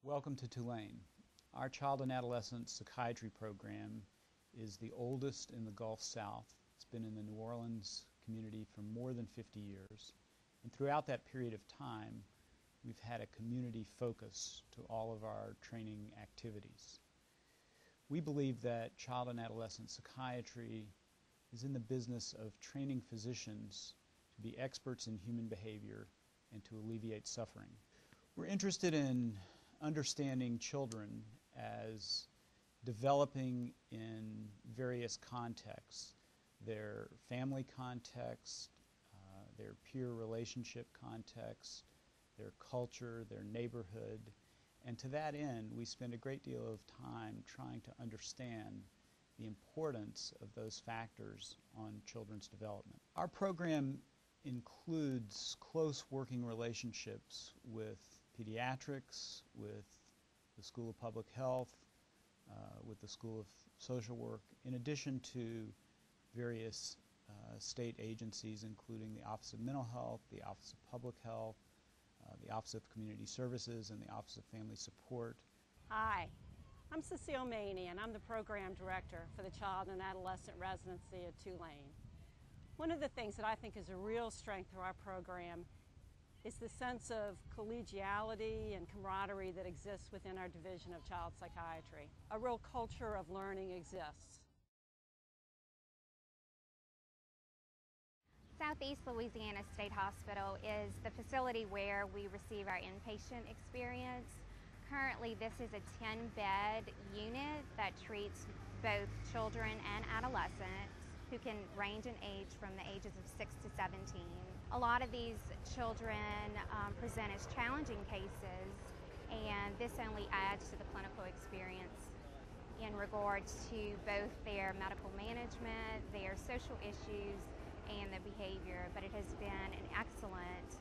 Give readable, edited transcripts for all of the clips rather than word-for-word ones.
Welcome to Tulane. Our child and adolescent psychiatry program is the oldest in the Gulf South. It's been in the New Orleans community for more than 50 years. And throughout that period of time, we've had a community focus to all of our training activities. We believe that child and adolescent psychiatry is in the business of training physicians to be experts in human behavior and to alleviate suffering. We're interested in understanding children as developing in various contexts, their family context, their peer relationship context, their culture, their neighborhood, and to that end we spend a great deal of time trying to understand the importance of those factors on children's development. Our program includes close working relationships with pediatrics, with the School of Public Health, with the School of Social Work, in addition to various state agencies including the Office of Mental Health, the Office of Public Health, the Office of Community Services, and the Office of Family Support. Hi, I'm Cecile Maney, and I'm the Program Director for the Child and Adolescent Residency at Tulane. One of the things that I think is a real strength of our program is the sense of collegiality and camaraderie that exists within our Division of Child Psychiatry. A real culture of learning exists. Southeast Louisiana State Hospital is the facility where we receive our inpatient experience. Currently, this is a 10-bed unit that treats both children and adolescents who can range in age from the ages of 6 to 17. A lot of these children present as challenging cases, and this only adds to the clinical experience in regards to both their medical management, their social issues, and the behavior, but it has been an excellent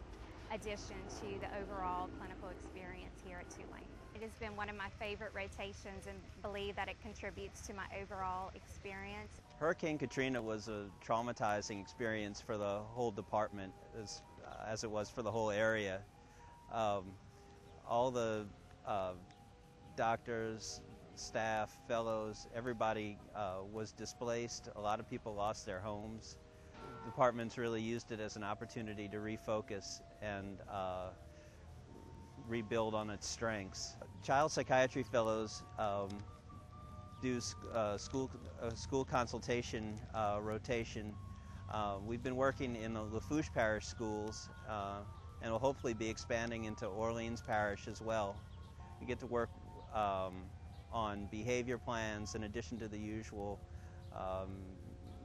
addition to the overall clinical experience here at Tulane. It has been one of my favorite rotations and believe that it contributes to my overall experience. Hurricane Katrina was a traumatizing experience for the whole department as it was for the whole area. All the doctors, staff, fellows, everybody was displaced. A lot of people lost their homes. The department's really used it as an opportunity to refocus and rebuild on its strengths. Child psychiatry fellows do school consultation rotation. We've been working in the Lafourche Parish schools and will hopefully be expanding into Orleans Parish as well. We get to work on behavior plans in addition to the usual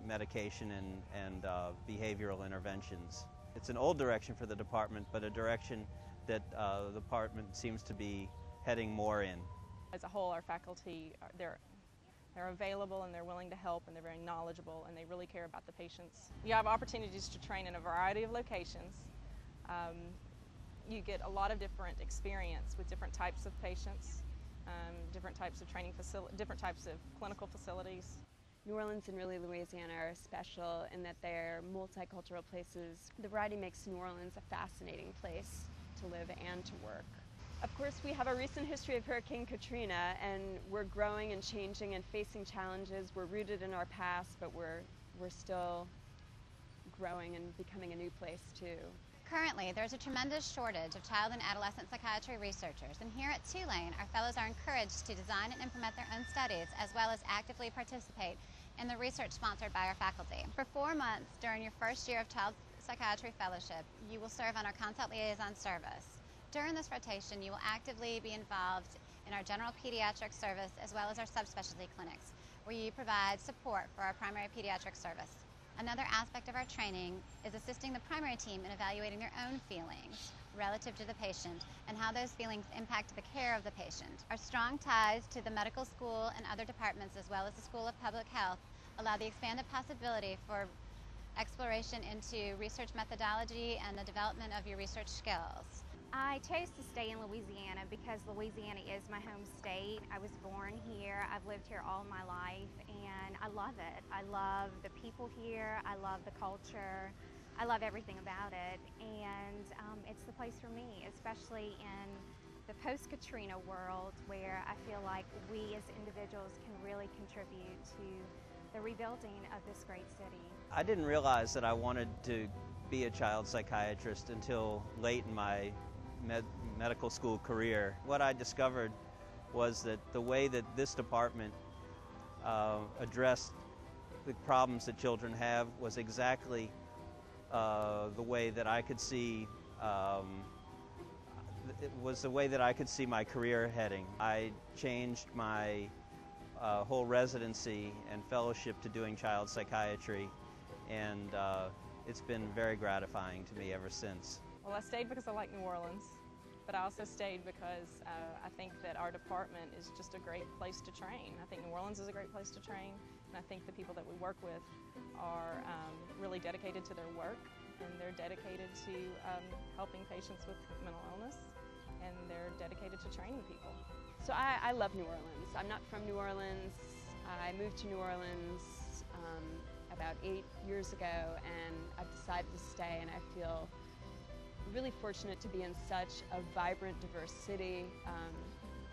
medication and behavioral interventions. It's an old direction for the department, but a direction that the department seems to be heading more in. As a whole, our faculty, they're available and they're willing to help, and they're very knowledgeable, and they really care about the patients. You have opportunities to train in a variety of locations. You get a lot of different experience with different types of patients, different types of training different types of clinical facilities. New Orleans and really Louisiana are special in that they're multicultural places. The variety makes New Orleans a fascinating place to live and to work. Of course, we have a recent history of Hurricane Katrina, and we're growing and changing and facing challenges. We're rooted in our past, but we're still growing and becoming a new place too. Currently, there's a tremendous shortage of child and adolescent psychiatry researchers, and here at Tulane, our fellows are encouraged to design and implement their own studies, as well as actively participate in the research sponsored by our faculty. For 4 months during your first year of Child Psychiatry Fellowship, you will serve on our Consult Liaison service. During this rotation, you will actively be involved in our general pediatric service, as well as our subspecialty clinics, where you provide support for our primary pediatric service. Another aspect of our training is assisting the primary team in evaluating their own feelings relative to the patient and how those feelings impact the care of the patient. Our strong ties to the medical school and other departments, as well as the School of Public Health, allow the expanded possibility for exploration into research methodology and the development of your research skills. I chose to stay in Louisiana because Louisiana is my home state. I was born here. I've lived here all my life, and I love it. I love the people here. I love the culture. I love everything about it, and it's the place for me, especially in the post-Katrina world where I feel like we as individuals can really contribute to the rebuilding of this great city. I didn't realize that I wanted to be a child psychiatrist until late in my medical school career. What I discovered was that the way that this department addressed the problems that children have was exactly the way that I could see it was the way that I could see my career heading. I changed my whole residency and fellowship to doing child psychiatry, and it's been very gratifying to me ever since. Well, I stayed because I like New Orleans, but I also stayed because I think that our department is just a great place to train. I think New Orleans is a great place to train, and I think the people that we work with are really dedicated to their work, and they're dedicated to helping patients with mental illness, and they're dedicated to training people. So I love New Orleans. I'm not from New Orleans. I moved to New Orleans about 8 years ago, and I've decided to stay, and I feel really fortunate to be in such a vibrant, diverse city,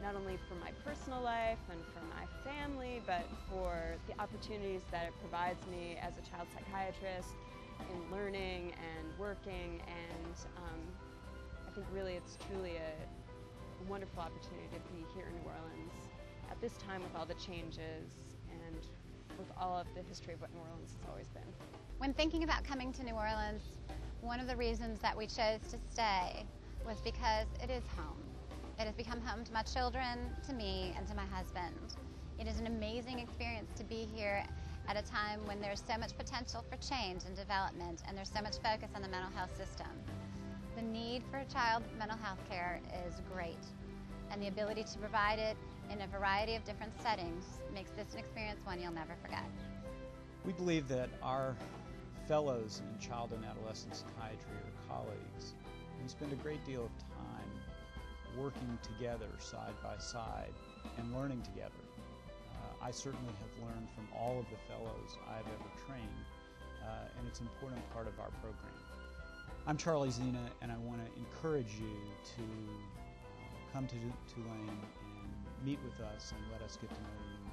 not only for my personal life and for my family, but for the opportunities that it provides me as a child psychiatrist in learning and working, and I think really it's truly a wonderful opportunity to be here in New Orleans at this time with all the changes and with all of the history of what New Orleans has always been. When thinking about coming to New Orleans, one of the reasons that we chose to stay was because it is home. It has become home to my children, to me, and to my husband. It is an amazing experience to be here at a time when there's so much potential for change and development, and there's so much focus on the mental health system. The need for child mental health care is great, and the ability to provide it in a variety of different settings makes this an experience one you'll never forget. We believe that our fellows in child and adolescent psychiatry are colleagues. We spend a great deal of time working together side by side and learning together. I certainly have learned from all of the fellows I've ever trained, and it's an important part of our program. I'm Charlie Zena, and I want to encourage you to come to Tulane and meet with us and let us get to know you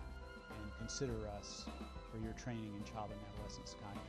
and consider us for your training in child and adolescent psychiatry.